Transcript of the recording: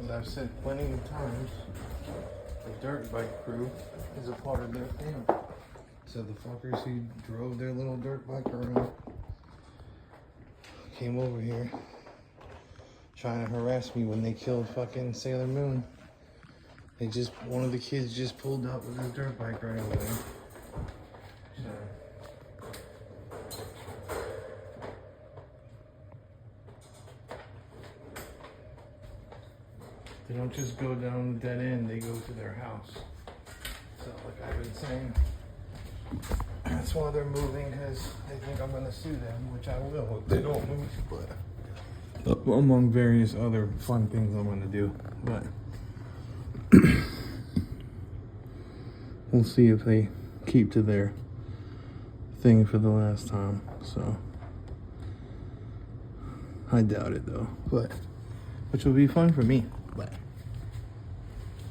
And I've said plenty of times, the dirt bike crew is a part of their family. So the fuckers who drove their little dirt bike around came over here trying to harass me when they killed fucking Sailor Moon. One of the kids just pulled up with his dirt bike right away. So. They don't just go down the dead end, they go to their house. So like I've been saying, that's why they're moving, because they think I'm gonna sue them, which I will if they don't move. But among various other fun things I'm gonna do. But we'll see if they keep to their thing for the last time. So I doubt it though, but which will be fun for me. But